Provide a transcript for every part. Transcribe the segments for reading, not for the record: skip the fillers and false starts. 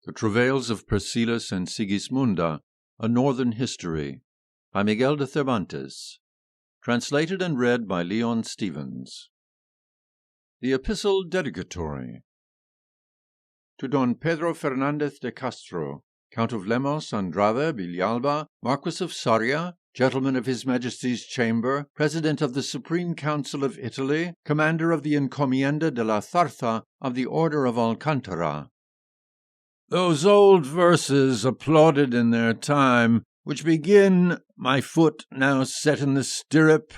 The Travails of Persiles and Sigismunda, A Northern History, by Miguel de Cervantes. Translated and read by Leon Stevens. The Epistle Dedicatory. To Don Pedro Fernandez de Castro, Count of Lemos, Andrade, Villalba, Marquis of Soria, Gentleman of His Majesty's Chamber, President of the Supreme Council of Italy, Commander of the Encomienda de la Zarza of the Order of Alcantara. Those old verses applauded in their time, which begin, "My foot now set in the stirrup,"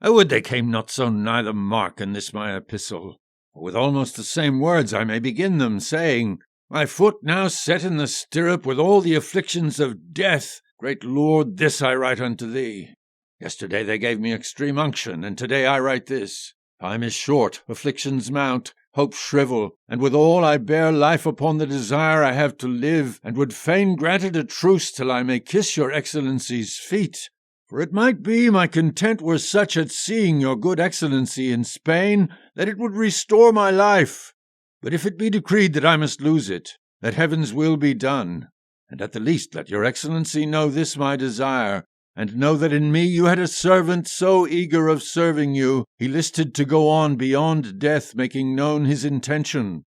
I would they came not so nigh the mark in this my epistle. For with almost the same words I may begin them, saying, "My foot now set in the stirrup with all the afflictions of death. Great Lord, this I write unto thee." Yesterday they gave me extreme unction, and today I write this. Time is short, afflictions mount, hope shrivel, and withal I bear life upon the desire I have to live, and would fain grant it a truce till I may kiss your Excellency's feet. For it might be my content were such at seeing your good Excellency in Spain, that it would restore my life. But if it be decreed that I must lose it, let Heaven's will be done, and at the least let your Excellency know this my desire, and know that in me you had a servant so eager of serving you, he listed to go on beyond death, making known his intention.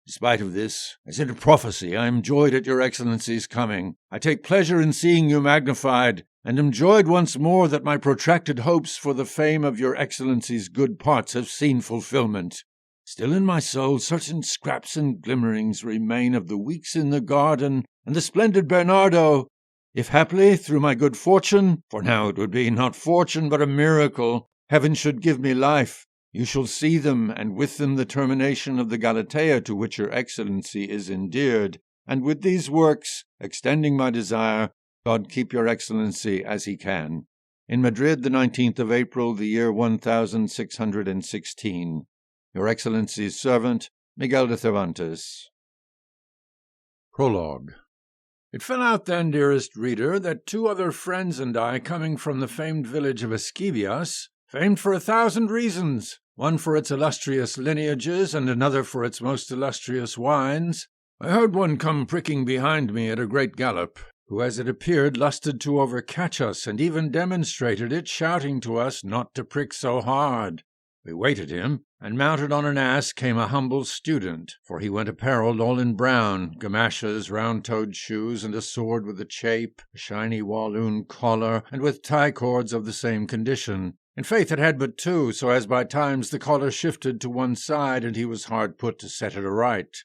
In spite of this, as in a prophecy, I am joyed at your Excellency's coming. I take pleasure in seeing you magnified, and am joyed once more that my protracted hopes for the fame of your Excellency's good parts have seen fulfilment. Still in my soul certain scraps and glimmerings remain of the weeks in the garden and the splendid Bernardo. If haply, through my good fortune, for now it would be not fortune but a miracle, heaven should give me life, you shall see them, and with them the termination of the Galatea to which your Excellency is endeared, and with these works, extending my desire, God keep your Excellency as he can. In Madrid, the 19th of April, the year 1616. Your Excellency's servant, Miguel de Cervantes. Prologue. It fell out then, dearest reader, that two other friends and I, coming from the famed village of Esquivias, famed for 1,000 reasons, one for its illustrious lineages and another for its most illustrious wines, I heard one come pricking behind me at a great gallop, who as it appeared lusted to overcatch us, and even demonstrated it, shouting to us not to prick so hard. We waited him, and mounted on an ass came a humble student, for he went apparelled all in brown, gamashes, round-toed shoes, and a sword with a chape, a shiny walloon collar, and with tie-cords of the same condition. In faith it had but two, so as by times the collar shifted to one side, and he was hard put to set it aright.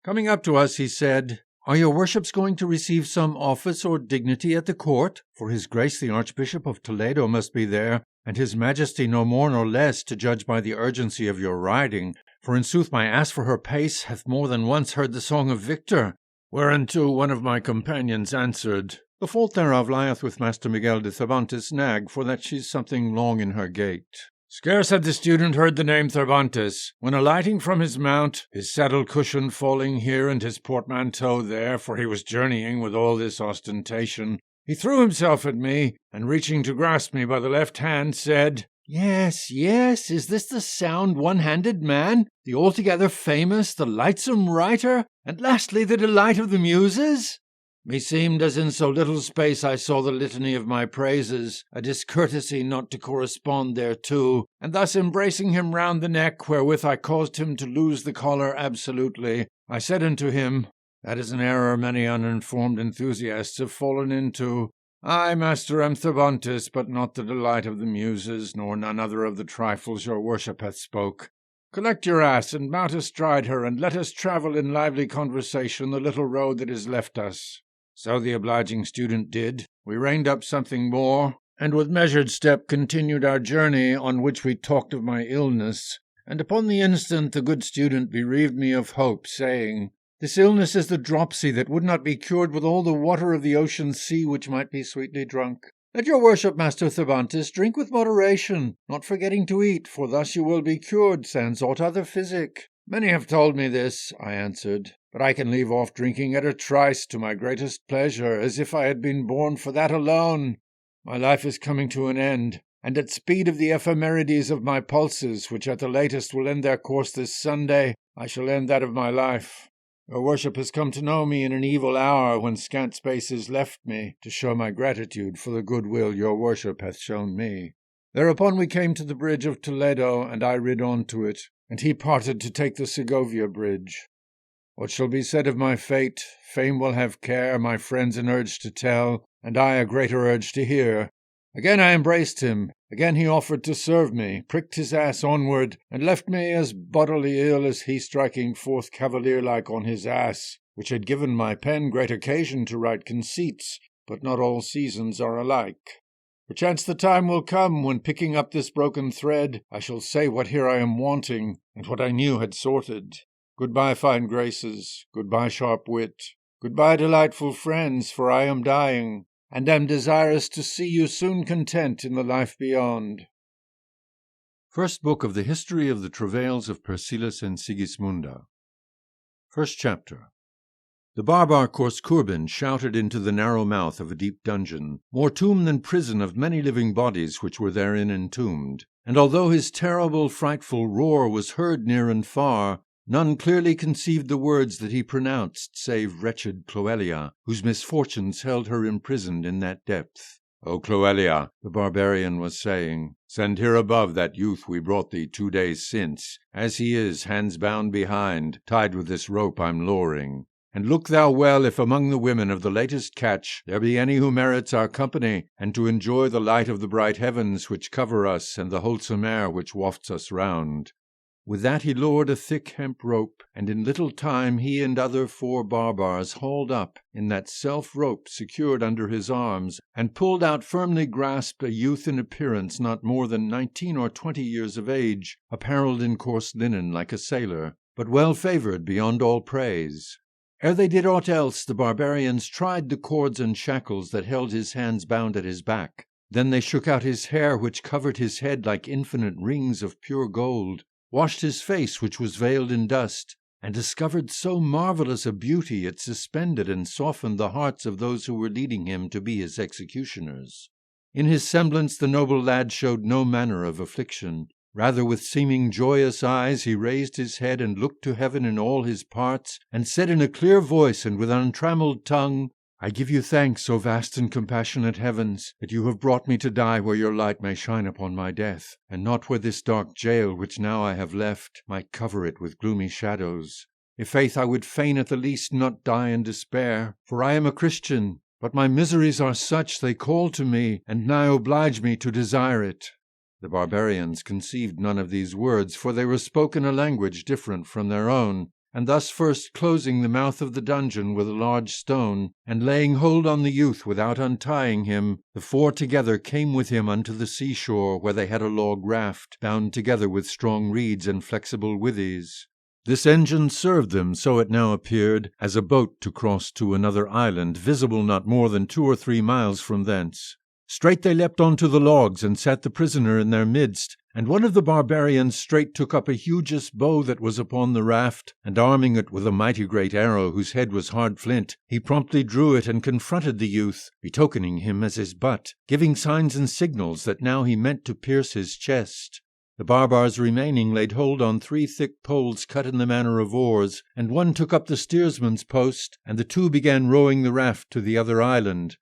Coming up to us, he said, "Are your worships going to receive some office or dignity at the court? For his grace the Archbishop of Toledo must be there, and his Majesty no more nor less, to judge by the urgency of your riding. For in sooth my ass for her pace hath more than once heard the song of Victor." Whereunto one of my companions answered, "The fault thereof lieth with Master Miguel de Cervantes' nag, for that she's something long in her gait." Scarce had the student heard the name Cervantes, when alighting from his mount, his saddle cushion falling here and his portmanteau there, for he was journeying with all this ostentation, he threw himself at me, and reaching to grasp me by the left hand, said, Yes, is this the sound one-handed man, the altogether famous, the lightsome writer, and lastly the delight of the muses?" Meseemed as in so little space I saw the litany of my praises, a discourtesy not to correspond thereto, and thus embracing him round the neck, wherewith I caused him to lose the collar absolutely, I said unto him, "That is an error many uninformed enthusiasts have fallen into. I, master, am Cervantes, but not the delight of the muses, nor none other of the trifles your worship hath spoke. Collect your ass, and mount astride her, and let us travel in lively conversation the little road that is left us." So the obliging student did. We reined up something more, and with measured step continued our journey, on which we talked of my illness, and upon the instant the good student bereaved me of hope, saying, "This illness is the dropsy that would not be cured with all the water of the ocean sea which might be sweetly drunk. Let your worship, Master Cervantes, drink with moderation, not forgetting to eat, for thus you will be cured, sans aught other physic." "Many have told me this," I answered, "but I can leave off drinking at a trice to my greatest pleasure, as if I had been born for that alone. My life is coming to an end, and at speed of the ephemerides of my pulses, which at the latest will end their course this Sunday, I shall end that of my life. Your worship has come to know me in an evil hour, when scant space is left me to show my gratitude for the goodwill your worship hath shown me. Thereupon we came to the bridge of Toledo, and I rid on to it, and he parted to take the Segovia bridge. What shall be said of my fate, fame will have care, my friends an urge to tell, and I a greater urge to hear. Again I embraced him, again he offered to serve me, pricked his ass onward, and left me as bodily ill as he, striking forth cavalier-like on his ass, which had given my pen great occasion to write conceits, but not all seasons are alike. Perchance the time will come when, picking up this broken thread, I shall say what here I am wanting, and what I knew had sorted. Goodbye, fine graces, goodbye, sharp wit, goodbye, delightful friends, for I am dying, and am desirous to see you soon content in the life beyond. First Book of the History of the Travails of Persiles and Sigismunda. First Chapter. The barbar Corscurbin shouted into the narrow mouth of a deep dungeon, more tomb than prison of many living bodies which were therein entombed, and although his terrible frightful roar was heard near and far, none clearly conceived the words that he pronounced, save wretched Cloelia, whose misfortunes held her imprisoned in that depth. "O Cloelia," the barbarian was saying, "send here above that youth we brought thee 2 days since, as he is, hands bound behind, tied with this rope I'm lowering. And look thou well if among the women of the latest catch there be any who merits our company, and to enjoy the light of the bright heavens which cover us, and the wholesome air which wafts us round." With that he lowered a thick hemp rope, and in little time he and other 4 barbars hauled up, in that self-rope secured under his arms, and pulled out firmly grasped a youth in appearance not more than 19 or 20 years of age, apparelled in coarse linen like a sailor, but well favoured beyond all praise. Ere they did aught else, the barbarians tried the cords and shackles that held his hands bound at his back. Then they shook out his hair, which covered his head like infinite rings of pure gold, washed his face, which was veiled in dust, and discovered so marvellous a beauty it suspended and softened the hearts of those who were leading him to be his executioners. In his semblance the noble lad showed no manner of affliction. Rather with seeming joyous eyes he raised his head and looked to heaven in all his parts, and said in a clear voice and with untrammelled tongue, "I give you thanks, O vast and compassionate heavens, that you have brought me to die where your light may shine upon my death, and not where this dark jail, which now I have left, might cover it with gloomy shadows. I'faith, I would fain at the least not die in despair, for I am a Christian, but my miseries are such they call to me, and nigh oblige me to desire it." The barbarians conceived none of these words, for they were spoken a language different from their own, and thus first closing the mouth of the dungeon with a large stone, and laying hold on the youth without untying him, the 4 together came with him unto the seashore, where they had a log raft, bound together with strong reeds and flexible withies. This engine served them, so it now appeared, as a boat to cross to another island, visible not more than 2 or 3 miles from thence. Straight they leapt on to the logs, and sat the prisoner in their midst, and one of the barbarians straight took up a hugest bow that was upon the raft, and arming it with a mighty great arrow, whose head was hard flint, he promptly drew it and confronted the youth, betokening him as his butt, giving signs and signals that now he meant to pierce his chest. The barbars remaining laid hold on 3 thick poles cut in the manner of oars, and one took up the steersman's post, and the 2 began rowing the raft to the other island.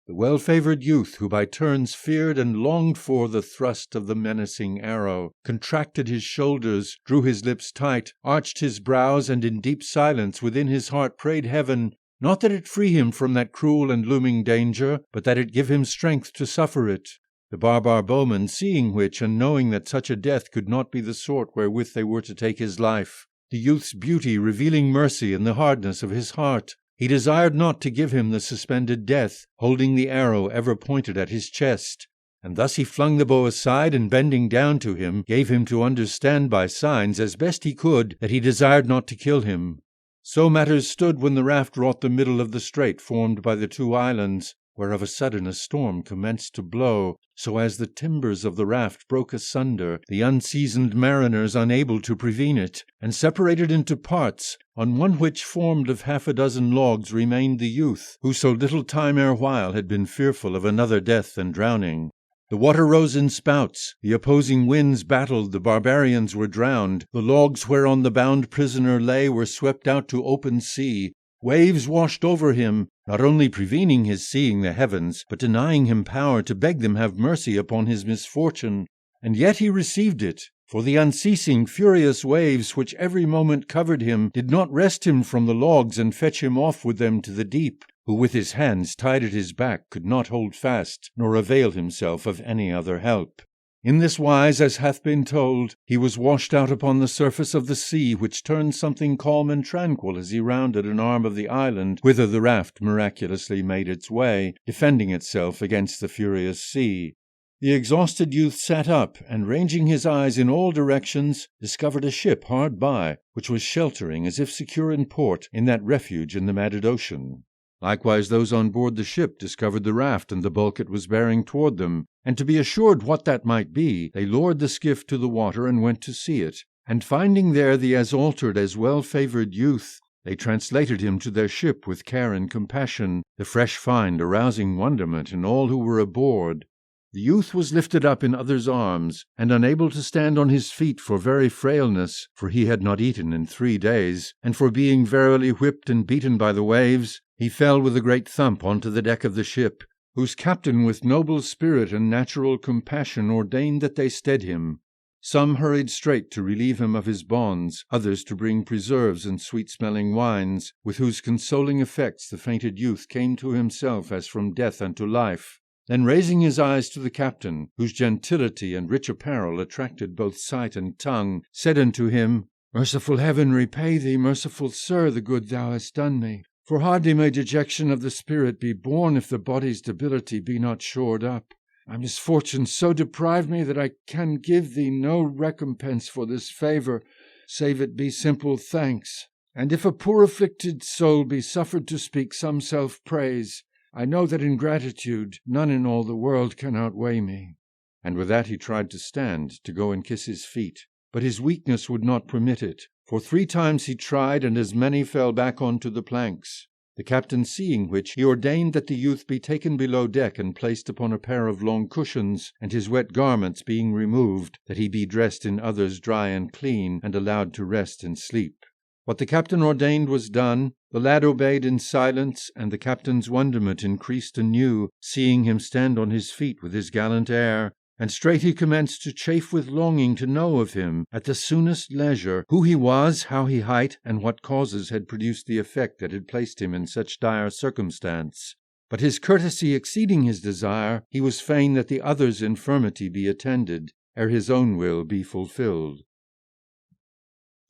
The well-favoured youth, who by turns feared and longed for the thrust of the menacing arrow, contracted his shoulders, drew his lips tight, arched his brows, and in deep silence within his heart prayed heaven, not that it free him from that cruel and looming danger, but that it give him strength to suffer it. The barbar bowmen, seeing which, and knowing that such a death could not be the sort wherewith they were to take his life, the youth's beauty revealing mercy in the hardness of his heart, he desired not to give him the suspended death, holding the arrow ever pointed at his chest. And thus he flung the bow aside, and bending down to him, gave him to understand by signs, as best he could, that he desired not to kill him. So matters stood when the raft wrought the middle of the strait formed by the 2 islands, where of a sudden a storm commenced to blow, so as the timbers of the raft broke asunder, the unseasoned mariners unable to prevene it, and separated into parts, on one which formed of 6 logs remained the youth, who so little time erewhile had been fearful of another death than drowning. The water rose in spouts, the opposing winds battled, the barbarians were drowned, the logs whereon the bound prisoner lay were swept out to open sea. Waves washed over him, not only prevening his seeing the heavens, but denying him power to beg them have mercy upon his misfortune. And yet he received it, for the unceasing furious waves which every moment covered him did not wrest him from the logs and fetch him off with them to the deep, who with his hands tied at his back could not hold fast, nor avail himself of any other help. In this wise, as hath been told, he was washed out upon the surface of the sea, which turned something calm and tranquil as he rounded an arm of the island, whither the raft miraculously made its way, defending itself against the furious sea. The exhausted youth sat up, and ranging his eyes in all directions, discovered a ship hard by, which was sheltering, as if secure in port, in that refuge in the maded ocean. Likewise those on board the ship discovered the raft and the bulk it was bearing toward them, and to be assured what that might be, they lowered the skiff to the water and went to see it. And finding there the as altered as well-favoured youth, they translated him to their ship with care and compassion, the fresh find arousing wonderment in all who were aboard. The youth was lifted up in others' arms, and unable to stand on his feet for very frailness, for he had not eaten in 3 days, and for being verily whipped and beaten by the waves, he fell with a great thump onto the deck of the ship, whose captain with noble spirit and natural compassion ordained that they stead him. Some hurried straight to relieve him of his bonds, others to bring preserves and sweet-smelling wines, with whose consoling effects the fainted youth came to himself as from death unto life. Then raising his eyes to the captain, whose gentility and rich apparel attracted both sight and tongue, said unto him, "Merciful heaven repay thee, merciful sir, the good thou hast done me. For hardly may dejection of the spirit be borne if the body's debility be not shored up. My misfortunes so deprive me that I can give thee no recompense for this favour, save it be simple thanks. And if a poor afflicted soul be suffered to speak some self-praise, I know that in gratitude none in all the world can outweigh me." And with that he tried to stand, to go and kiss his feet. But his weakness would not permit it. For 3 times he tried, and as many fell back onto the planks. The captain seeing which, he ordained that the youth be taken below deck and placed upon a pair of long cushions, and his wet garments being removed, that he be dressed in others dry and clean, and allowed to rest and sleep. What the captain ordained was done. The lad obeyed in silence, and the captain's wonderment increased anew, seeing him stand on his feet with his gallant air. And straight he commenced to chafe with longing to know of him, at the soonest leisure, who he was, how he hight, and what causes had produced the effect that had placed him in such dire circumstance. But his courtesy exceeding his desire, he was fain that the other's infirmity be attended, ere his own will be fulfilled.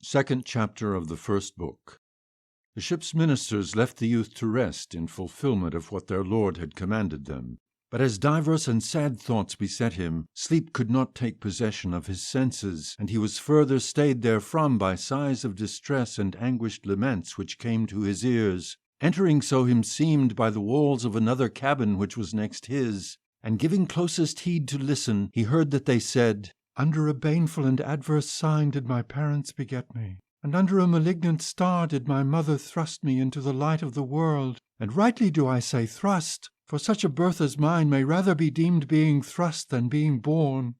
2nd chapter of the 1st book. The ship's ministers left the youth to rest in fulfillment of what their Lord had commanded them. But as diverse and sad thoughts beset him, sleep could not take possession of his senses, and he was further stayed therefrom by sighs of distress and anguished laments which came to his ears. Entering so himseemed by the walls of another cabin which was next his, and giving closest heed to listen, he heard that they said, "Under a baneful and adverse sign did my parents beget me, and under a malignant star did my mother thrust me into the light of the world. And rightly do I say thrust, for such a birth as mine may rather be deemed being thrust than being born.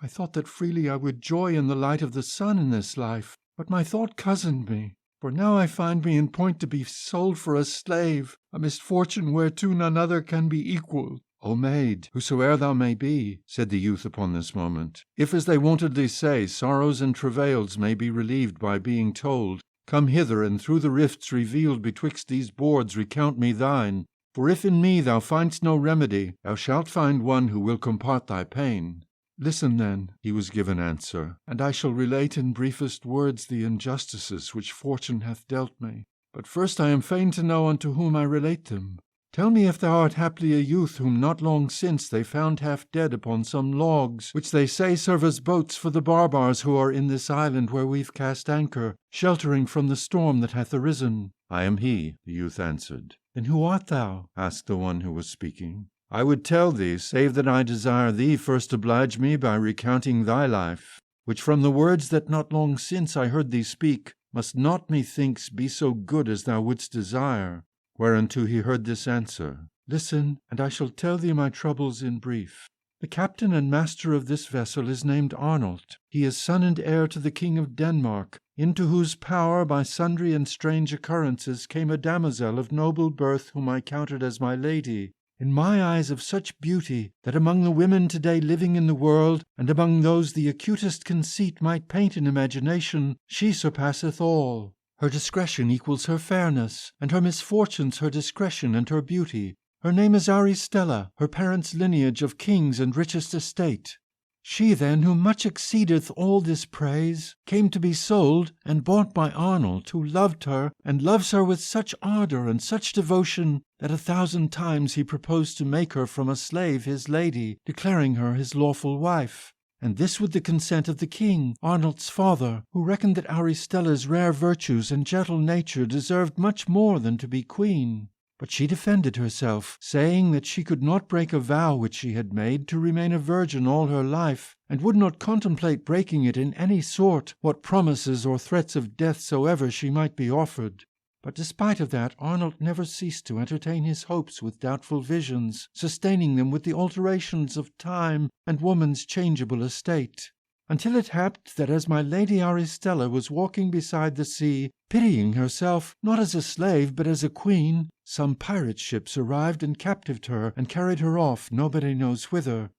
I thought that freely I would joy in the light of the sun in this life, but my thought cozened me, for now I find me in point to be sold for a slave, a misfortune whereto none other can be equal. O maid, whosoe'er thou may be," said the youth upon this moment, "if, as they wontedly say, sorrows and travails may be relieved by being told, come hither, and through the rifts revealed betwixt these boards recount me thine. For if in me thou find'st no remedy, thou shalt find one who will compart thy pain." "Listen then," he was given answer, "and I shall relate in briefest words the injustices which fortune hath dealt me. But first I am fain to know unto whom I relate them. Tell me if thou art haply a youth whom not long since they found half dead upon some logs, which they say serve as boats for the barbars who are in this island where we've cast anchor, sheltering from the storm that hath arisen." "I am he," the youth answered. "Then who art thou?" asked the one who was speaking. "I would tell thee, save that I desire thee first oblige me by recounting thy life, which from the words that not long since I heard thee speak, must not, methinks, be so good as thou wouldst desire." Whereunto he heard this answer, "Listen, and I shall tell thee my troubles in brief. The captain and master of this vessel is named Arnold. He is son and heir to the king of Denmark, into whose power by sundry and strange occurrences came a damosel of noble birth whom I counted as my lady, in my eyes of such beauty that among the women today living in the world, and among those the acutest conceit might paint in imagination, she surpasseth all. Her discretion equals her fairness, and her misfortunes her discretion and her beauty. Her name is Aristella, her parents' lineage of kings and richest estate. She then, who much exceedeth all this praise, came to be sold and bought by Arnold, who loved her, and loves her with such ardour and such devotion, that 1,000 times he proposed to make her from a slave his lady, declaring her his lawful wife. And this with the consent of the king, Arnold's father, who reckoned that Aristella's rare virtues and gentle nature deserved much more than to be queen. But she defended herself, saying that she could not break a vow which she had made to remain a virgin all her life, and would not contemplate breaking it in any sort, what promises or threats of death soever she might be offered. But despite of that, Arnold never ceased to entertain his hopes with doubtful visions, sustaining them with the alterations of time and woman's changeable estate. Until it happed that as my lady Aristella was walking beside the sea, pitying herself, not as a slave, but as a queen, some pirate ships arrived and captived her, and carried her off nobody knows whither.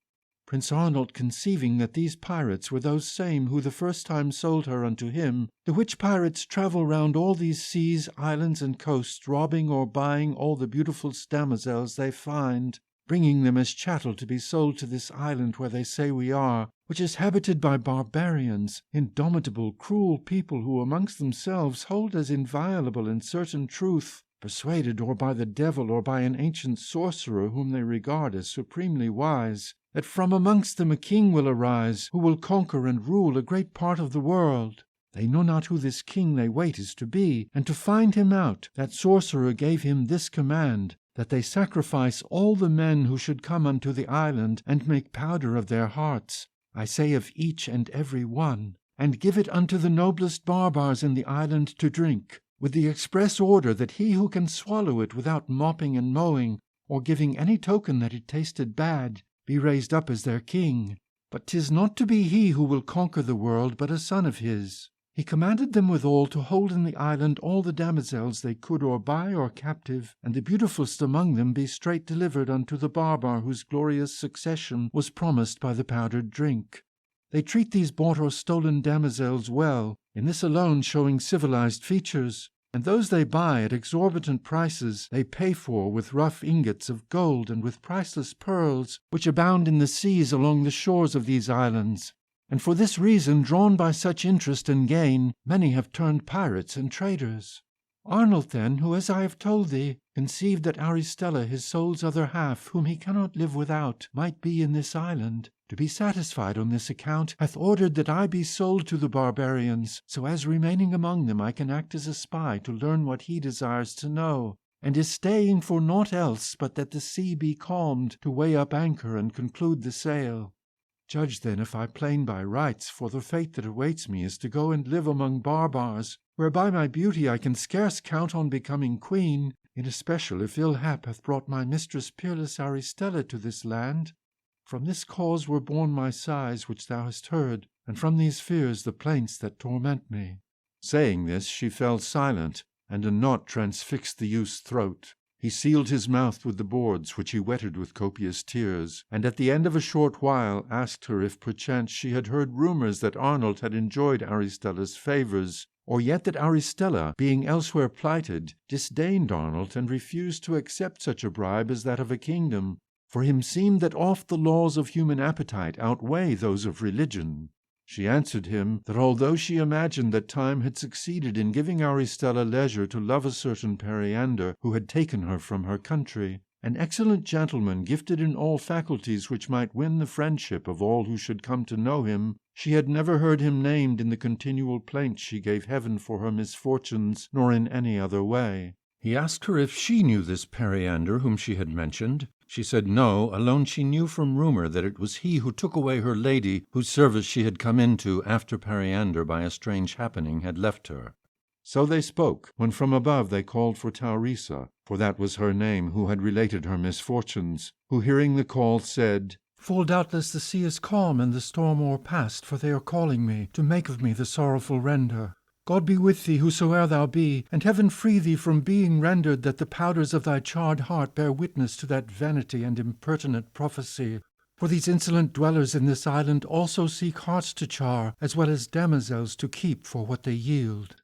Prince Arnold conceiving that these pirates were those same who the first time sold her unto him, the which pirates travel round all these seas, islands, and coasts, robbing or buying all the beautiful damosels they find, bringing them as chattel to be sold to this island where they say we are, which is habited by barbarians, indomitable, cruel people, who amongst themselves hold as inviolable in certain truth, persuaded or by the devil or by an ancient sorcerer whom they regard as supremely wise, that from amongst them a king will arise, who will conquer and rule a great part of the world. They know not who this king they wait is to be, and to find him out, that sorcerer gave him this command, that they sacrifice all the men who should come unto the island, and make powder of their hearts, I say of each and every one, and give it unto the noblest barbars in the island to drink, with the express order that he who can swallow it without mopping and mowing, or giving any token that it tasted bad, be raised up as their king. But 'tis not to be he who will conquer the world, but a son of his. He commanded them withal to hold in the island all the damosels they could or buy or captive, and the beautifullest among them be straight delivered unto the barbar whose glorious succession was promised by the powdered drink. They treat these bought or stolen damosels well, in this alone showing civilized features, and those they buy at exorbitant prices they pay for with rough ingots of gold and with priceless pearls, which abound in the seas along the shores of these islands. And for this reason, drawn by such interest and gain, many have turned pirates and traders. Arnold then, who, as I have told thee, conceived that Aristella, his soul's other half, whom he cannot live without, might be in this island, to be satisfied on this account, hath ordered that I be sold to the barbarians, so as remaining among them I can act as a spy to learn what he desires to know, and is staying for naught else but that the sea be calmed, to weigh up anchor and conclude the sail. Judge then if I plain by rights, for the fate that awaits me is to go and live among barbars, whereby my beauty I can scarce count on becoming queen, in especial if ill hap hath brought my mistress peerless Aristella to this land. From this cause were born my sighs which thou hast heard, and from these fears the plaints that torment me." Saying this, she fell silent, and a knot transfixed the youth's throat. He sealed his mouth with the boards, which he wetted with copious tears, and at the end of a short while asked her if perchance she had heard rumours that Arnold had enjoyed Aristella's favours, or yet that Aristella, being elsewhere plighted, disdained Arnold and refused to accept such a bribe as that of a kingdom. For him seemed that oft the laws of human appetite outweigh those of religion. She answered him that although she imagined that time had succeeded in giving Aristella leisure to love a certain Periander who had taken her from her country, an excellent gentleman gifted in all faculties which might win the friendship of all who should come to know him, she had never heard him named in the continual plaints she gave heaven for her misfortunes, nor in any other way. He asked her if she knew this Periander whom she had mentioned. She said no, alone she knew from rumour that it was he who took away her lady, whose service she had come into after Periander by a strange happening had left her. So they spoke, when from above they called for Taurisa, for that was her name, who had related her misfortunes, who hearing the call said, Full doubtless the sea is calm and the storm o'erpast, for they are calling me to make of me the sorrowful render. God be with thee, whosoe'er thou be, and heaven free thee from being rendered, that the powders of thy charred heart bear witness to that vanity and impertinent prophecy. For these insolent dwellers in this island also seek hearts to char, as well as damosels to keep for what they yield.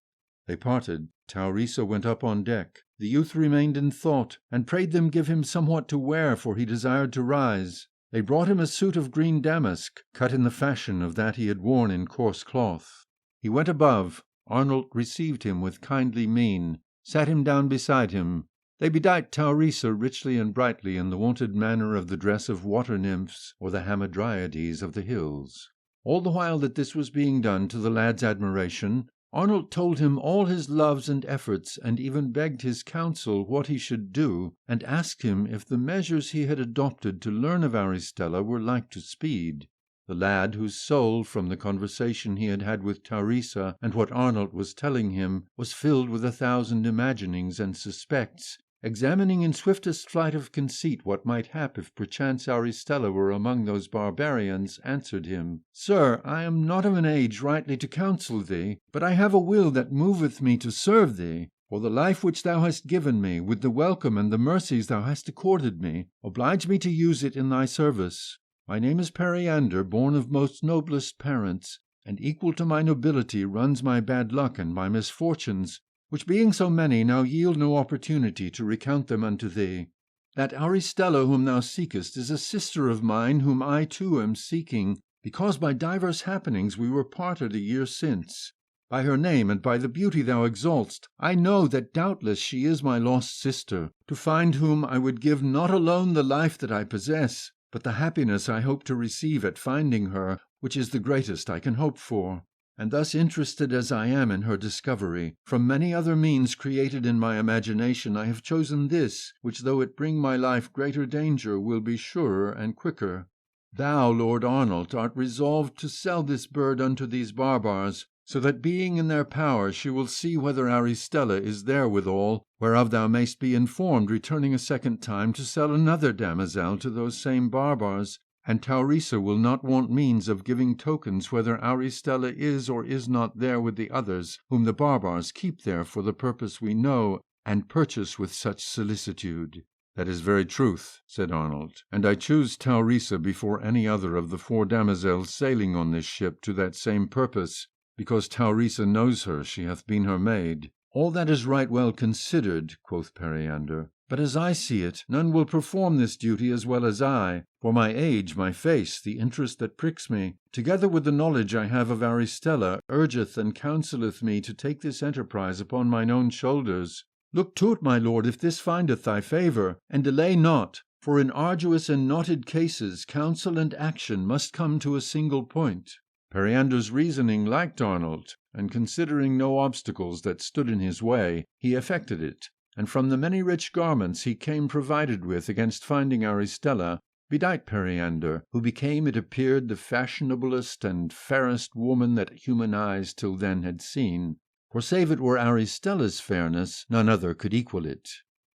They parted. Taurisa went up on deck. The youth remained in thought, and prayed them give him somewhat to wear, for he desired to rise. They brought him a suit of green damask, cut in the fashion of that he had worn in coarse cloth. He went above. Arnold received him with kindly mien, sat him down beside him. They bedight Taurisa richly and brightly in the wonted manner of the dress of water-nymphs or the hamadryades of the hills. All the while that this was being done to the lad's admiration, Arnold told him all his loves and efforts, and even begged his counsel what he should do, and asked him if the measures he had adopted to learn of Aristella were like to speed. The lad, whose soul, from the conversation he had had with Taurisa and what Arnold was telling him, was filled with 1,000 imaginings and suspects, examining in swiftest flight of conceit what might hap if perchance Aristella were among those barbarians, answered him, "Sir, I am not of an age rightly to counsel thee, but I have a will that moveth me to serve thee. For the life which thou hast given me, with the welcome and the mercies thou hast accorded me, oblige me to use it in thy service. My name is Periander, born of most noblest parents, and equal to my nobility runs my bad luck and my misfortunes, which being so many now yield no opportunity to recount them unto thee. That Aristella whom thou seekest is a sister of mine, whom I too am seeking, because by divers happenings we were parted a year since. By her name and by the beauty thou exaltst, I know that doubtless she is my lost sister, to find whom I would give not alone the life that I possess, but the happiness I hope to receive at finding her, which is the greatest I can hope for. And thus interested as I am in her discovery, from many other means created in my imagination I have chosen this, which though it bring my life greater danger, will be surer and quicker. Thou, Lord Arnold, art resolved to sell this bird unto these barbars, so that being in their power she will see whether Aristella is there withal, whereof thou mayst be informed, returning a second time to sell another damosel to those same barbars, and Taurisa will not want means of giving tokens whether Aristella is or is not there with the others, whom the barbars keep there for the purpose we know, and purchase with such solicitude." "That is very truth," said Arnold, "and I choose Taurisa before any other of the 4 damosels sailing on this ship to that same purpose, because Taurisa knows her, she hath been her maid." "All that is right well considered," quoth Periander, "but as I see it, none will perform this duty as well as I, for my age, my face, the interest that pricks me, together with the knowledge I have of Aristella, urgeth and counselleth me to take this enterprise upon mine own shoulders. Look to't, my lord, if this findeth thy favour, and delay not, for in arduous and knotted cases counsel and action must come to a single point." Periander's reasoning liked Arnold, and considering no obstacles that stood in his way, he effected it, and from the many rich garments he came provided with against finding Aristella, bedight Periander, who became, it appeared, the fashionablest and fairest woman that human eyes till then had seen, for save it were Aristella's fairness, none other could equal it.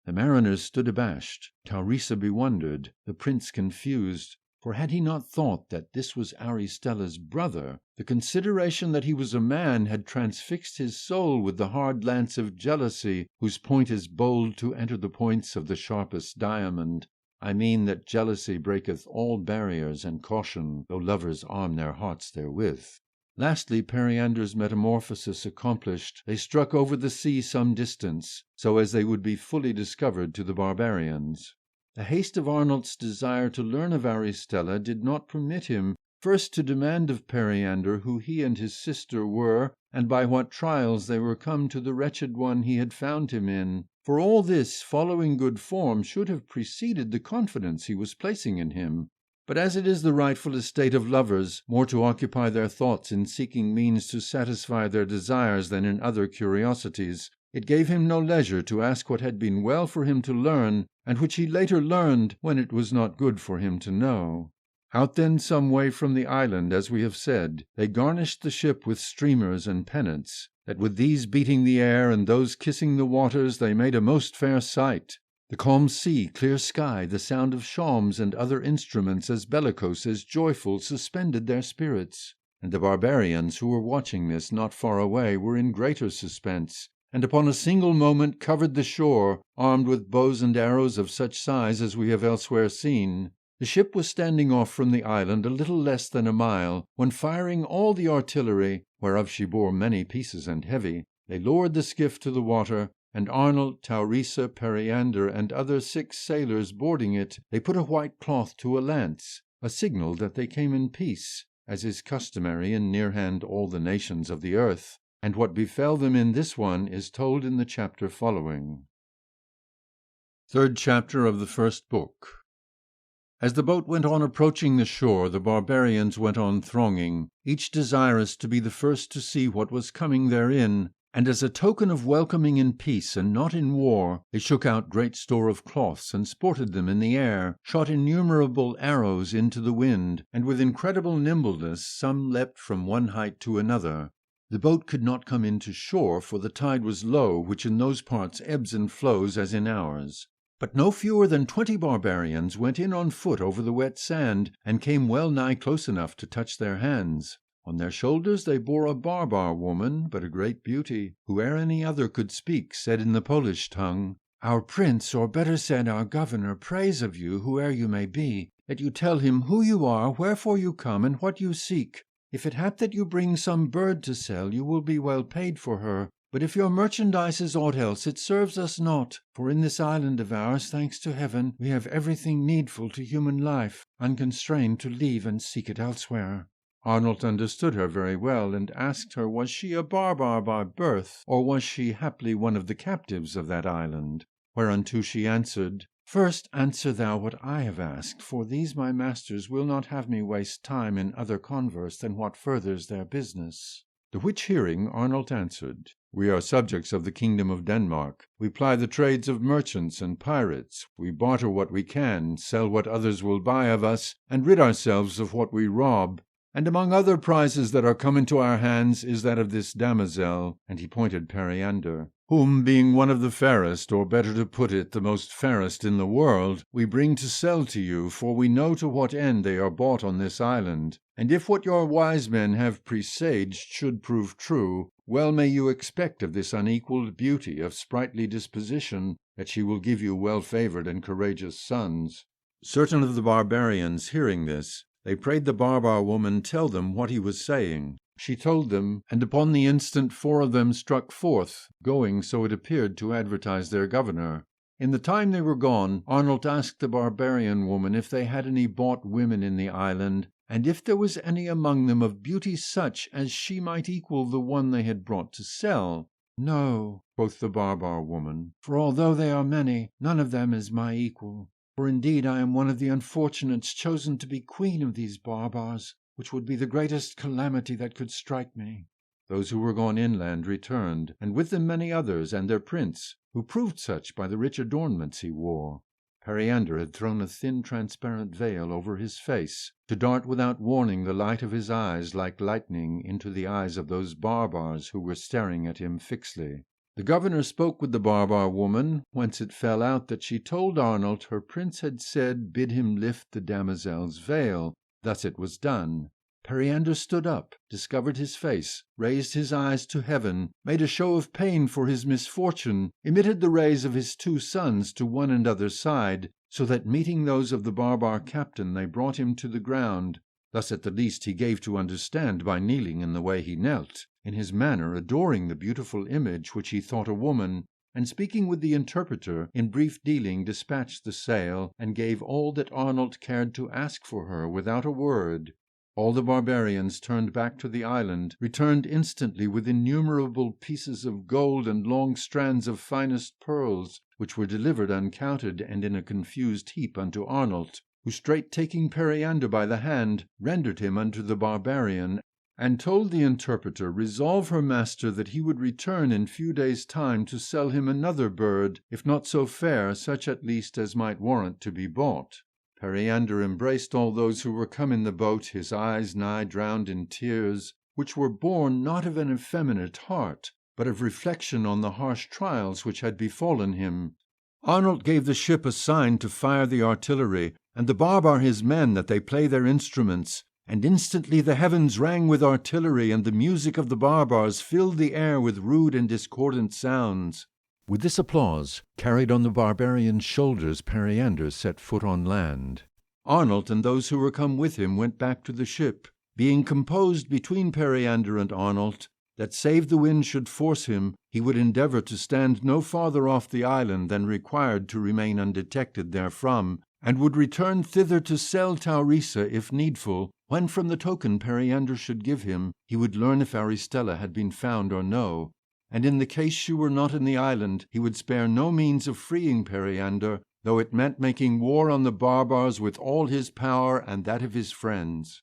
The mariners stood abashed, Taurisa bewondered, the prince confused, for had he not thought that this was Aristella's brother, the consideration that he was a man had transfixed his soul with the hard lance of jealousy, whose point is bold to enter the points of the sharpest diamond. I mean that jealousy breaketh all barriers and caution, though lovers arm their hearts therewith. Lastly, Periander's metamorphosis accomplished, they struck over the sea some distance, so as they would be fully discovered to the barbarians. The haste of Arnold's desire to learn of Aristella did not permit him first to demand of Periander who he and his sister were, and by what trials they were come to the wretched one he had found him in. For all this, following good form, should have preceded the confidence he was placing in him. But as it is the rightful estate of lovers more to occupy their thoughts in seeking means to satisfy their desires than in other curiosities, it gave him no leisure to ask what had been well for him to learn, and which he later learned when it was not good for him to know. Out then some way from the island, as we have said, they garnished the ship with streamers and pennants, that with these beating the air and those kissing the waters they made a most fair sight. The calm sea, clear sky, the sound of shawms and other instruments as bellicose as joyful suspended their spirits, and the barbarians who were watching this not far away were in greater suspense, and upon a single moment covered the shore, armed with bows and arrows of such size as we have elsewhere seen. The ship was standing off from the island a little less than a mile, when firing all the artillery, whereof she bore many pieces and heavy, they lowered the skiff to the water, and Arnold, Taurisa, Periander, and other 6 sailors boarding it, they put a white cloth to a lance, a signal that they came in peace, as is customary in near hand all the nations of the earth, and what befell them in this one is told in the chapter following. 3rd chapter of the 1st book. As the boat went on approaching the shore, the barbarians went on thronging, each desirous to be the first to see what was coming therein, and as a token of welcoming in peace and not in war, they shook out great store of cloths and sported them in the air, shot innumerable arrows into the wind, and with incredible nimbleness some leapt from one height to another. The boat could not come into shore, for the tide was low, which in those parts ebbs and flows as in ours. But no fewer than 20 barbarians went in on foot over the wet sand, and came well nigh close enough to touch their hands. On their shoulders they bore a barbar woman, but a great beauty, who ere any other could speak, said in the Polish tongue, "Our prince, or better said our governor, prays of you, whoe'er you may be, that you tell him who you are, wherefore you come, and what you seek. If it hap that you bring some bird to sell, you will be well paid for her. But if your merchandise is aught else, it serves us not, for in this island of ours, thanks to heaven, we have everything needful to human life, unconstrained to leave and seek it elsewhere." Arnold understood her very well, and asked her was she a barbar by birth, or was she haply one of the captives of that island? Whereunto she answered, "First answer thou what I have asked, for these my masters will not have me waste time in other converse than what furthers their business." The which hearing, Arnold answered, "We are subjects of the kingdom of Denmark. We ply the trades of merchants and pirates. We barter what we can, sell what others will buy of us, and rid ourselves of what we rob. And among other prizes that are come into our hands is that of this damosel," and he pointed Periander, "whom, being one of the fairest, or better to put it, the most fairest in the world, we bring to sell to you, for we know to what end they are bought on this island. And if what your wise men have presaged should prove true, well may you expect of this unequalled beauty, of sprightly disposition, that she will give you well-favoured and courageous sons." Certain of the barbarians, hearing this, they prayed the barbar woman tell them what he was saying. She told them, and upon the instant 4 of them struck forth, going, so it appeared, to advertise their governor. In the time they were gone, Arnold asked the barbarian woman if they had any bought women in the island, and if there was any among them of beauty such as she might equal the one they had brought to sell. "No," quoth the barbar woman, "for although they are many, none of them is my equal. For indeed I am one of the unfortunates chosen to be queen of these barbars, which would be the greatest calamity that could strike me." Those who were gone inland returned, and with them many others, and their prince, who proved such by the rich adornments he wore. Periander had thrown a thin transparent veil over his face, to dart without warning the light of his eyes like lightning into the eyes of those barbars who were staring at him fixedly. The governor spoke with the barbar woman, whence it fell out that she told Arnold her prince had said bid him lift the damosel's veil. Thus it was done. Periander stood up, discovered his face, raised his eyes to heaven, made a show of pain for his misfortune, emitted the rays of his 2 sons to one and other side, so that meeting those of the barbar captain they brought him to the ground. Thus at the least he gave to understand by kneeling in the way he knelt, in his manner adoring the beautiful image which he thought a woman, and speaking with the interpreter, in brief dealing dispatched the sail, and gave all that Arnold cared to ask for her without a word. All the barbarians turned back to the island, returned instantly with innumerable pieces of gold and long strands of finest pearls, which were delivered uncounted and in a confused heap unto Arnold, who straight taking Periander by the hand, rendered him unto the barbarian, and told the interpreter resolve her master that he would return in few days' time to sell him another bird, if not so fair, such at least as might warrant to be bought. Periander embraced all those who were come in the boat, his eyes nigh drowned in tears, which were born not of an effeminate heart, but of reflection on the harsh trials which had befallen him. Arnold gave the ship a sign to fire the artillery, and the barbar his men that they play their instruments. And instantly the heavens rang with artillery, and the music of the barbars filled the air with rude and discordant sounds. With this applause, carried on the barbarians' shoulders, Periander set foot on land. Arnold and those who were come with him went back to the ship, being composed between Periander and Arnold, that save the wind should force him, he would endeavour to stand no farther off the island than required to remain undetected therefrom, and would return thither to sell Taurisa if needful, when from the token Periander should give him, he would learn if Aristella had been found or no. And in the case she were not in the island, he would spare no means of freeing Periander, though it meant making war on the barbars with all his power and that of his friends.